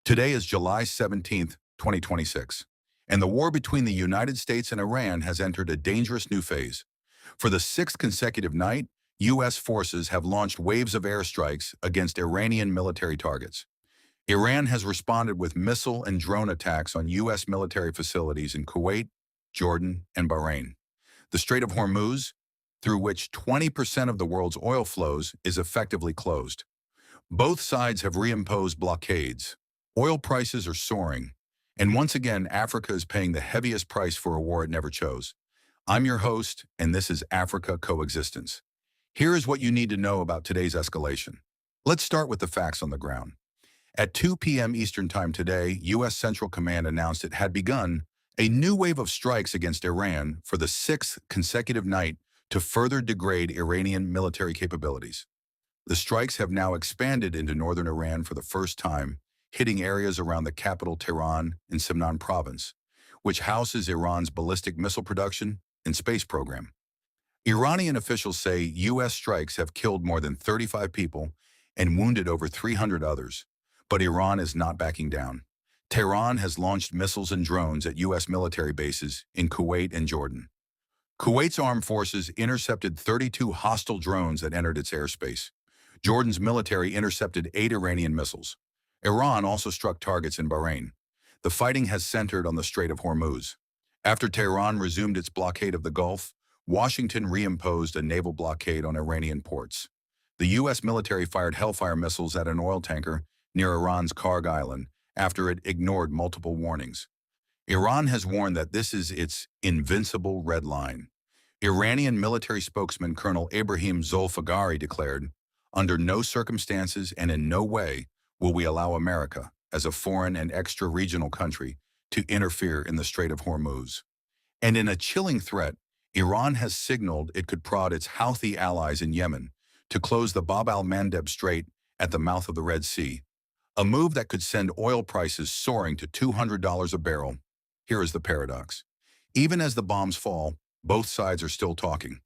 Today is July 17th, 2026, and the war between the United States and Iran has entered a dangerous new phase. For the sixth consecutive night, U.S. forces have launched waves of airstrikes against Iranian military targets. Iran has responded with missile and drone attacks on U.S. military facilities in Kuwait, Jordan, and Bahrain. The Strait of Hormuz, through which 20% of the world's oil flows, is effectively closed. Both sides have reimposed blockades. Oil prices are soaring, and once again, Africa is paying the heaviest price for a war it never chose. I'm your host, and this is Africa Coexistence. Here is what you need to know about today's escalation. Let's start with the facts on the ground. At 2 p.m. Eastern Time today, U.S. Central Command announced it had begun a new wave of strikes against Iran for the sixth consecutive night to further degrade Iranian military capabilities. The strikes have now expanded into northern Iran for the first time, hitting areas around the capital Tehran in Semnan province, which houses Iran's ballistic missile production and space program. Iranian officials say U.S. strikes have killed more than 35 people and wounded over 300 others, but Iran is not backing down. Tehran has launched missiles and drones at U.S. military bases in Kuwait and Jordan. Kuwait's armed forces intercepted 32 hostile drones that entered its airspace. Jordan's military intercepted 8 Iranian missiles. Iran also struck targets in Bahrain. The fighting has centered on the Strait of Hormuz. After Tehran resumed its blockade of the Gulf, Washington reimposed a naval blockade on Iranian ports. The U.S. military fired Hellfire missiles at an oil tanker near Iran's Karg Island after it ignored multiple warnings. Iran has warned that this is its invincible red line. Iranian military spokesman Colonel Ibrahim Zolfagari declared, "Under no circumstances and in no way will we allow America, as a foreign and extra-regional country, to interfere in the Strait of Hormuz." And in a chilling threat, Iran has signaled it could prod its Houthi allies in Yemen to close the Bab al-Mandeb Strait at the mouth of the Red Sea, a move that could send oil prices soaring to $200 a barrel. Here is the paradox. Even as the bombs fall, both sides are still talking.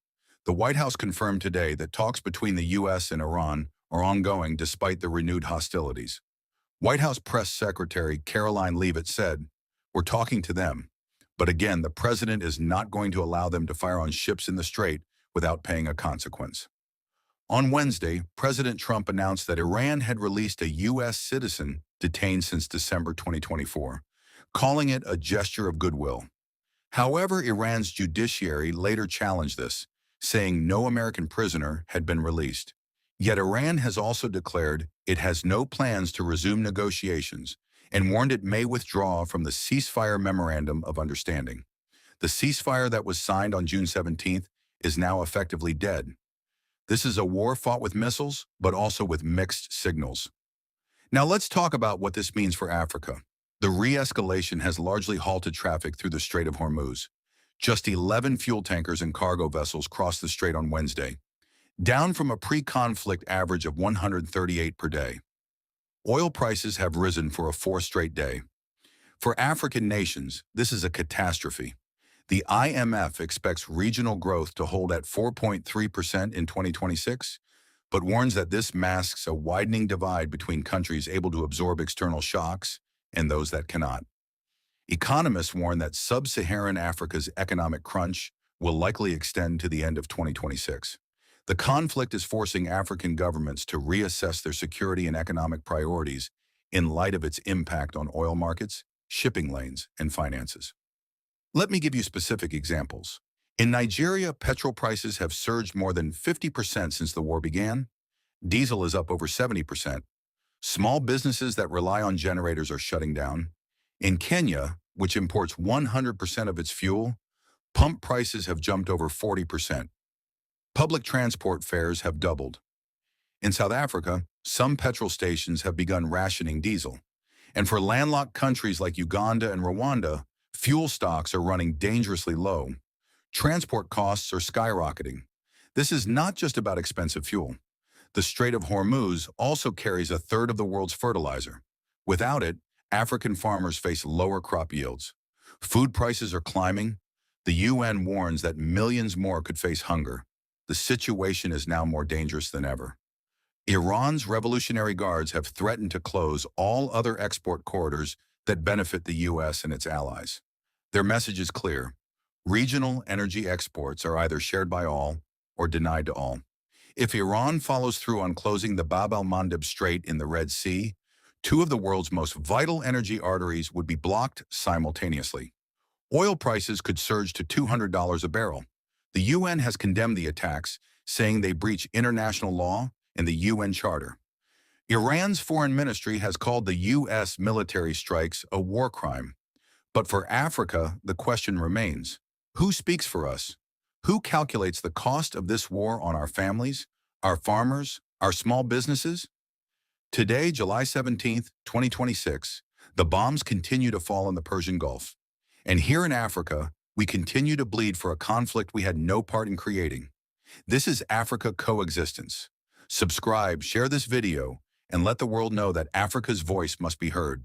The White House confirmed today that talks between the U.S. and Iran are ongoing despite the renewed hostilities. White House Press Secretary Caroline Leavitt said, "We're talking to them, but again, the president is not going to allow them to fire on ships in the strait without paying a consequence." On Wednesday, President Trump announced that Iran had released a U.S. citizen detained since December 2024, calling it a gesture of goodwill. However, Iran's judiciary later challenged this, saying no American prisoner had been released. Yet Iran has also declared it has no plans to resume negotiations and warned it may withdraw from the ceasefire memorandum of understanding. The ceasefire that was signed on June 17th is now effectively dead. This is a war fought with missiles, but also with mixed signals. Now let's talk about what this means for Africa. The re-escalation has largely halted traffic through the Strait of Hormuz. Just 11 fuel tankers and cargo vessels crossed the strait on Wednesday, down from a pre-conflict average of 138 per day. Oil prices have risen for a 4th straight day. For African nations, this is a catastrophe. The IMF expects regional growth to hold at 4.3% in 2026, but warns that this masks a widening divide between countries able to absorb external shocks and those that cannot. Economists warn that sub-Saharan Africa's economic crunch will likely extend to the end of 2026. The conflict is forcing African governments to reassess their security and economic priorities in light of its impact on oil markets, shipping lanes, and finances. Let me give you specific examples. In Nigeria, petrol prices have surged more than 50% since the war began. Diesel is up over 70%. Small businesses that rely on generators are shutting down. In Kenya, which imports 100% of its fuel, pump prices have jumped over 40%. Public transport fares have doubled. In South Africa, some petrol stations have begun rationing diesel. And for landlocked countries like Uganda and Rwanda, fuel stocks are running dangerously low. Transport costs are skyrocketing. This is not just about expensive fuel. The Strait of Hormuz also carries a third of the world's fertilizer. Without it, African farmers face lower crop yields. Food prices are climbing. The UN warns that millions more could face hunger. The situation is now more dangerous than ever. Iran's Revolutionary Guards have threatened to close all other export corridors that benefit the U.S. and its allies. Their message is clear. Regional energy exports are either shared by all or denied to all. If Iran follows through on closing the Bab el-Mandeb Strait in the Red Sea, two of the world's most vital energy arteries would be blocked simultaneously. Oil prices could surge to $200 a barrel. The UN has condemned the attacks, saying they breach international law and the UN Charter. Iran's foreign ministry has called the U.S. military strikes a war crime. But for Africa, the question remains, who speaks for us? Who calculates the cost of this war on our families, our farmers, our small businesses? Today, July 17th, 2026, the bombs continue to fall in the Persian Gulf. And here in Africa, we continue to bleed for a conflict we had no part in creating. This is Africa Coexistence. Subscribe, share this video, and let the world know that Africa's voice must be heard.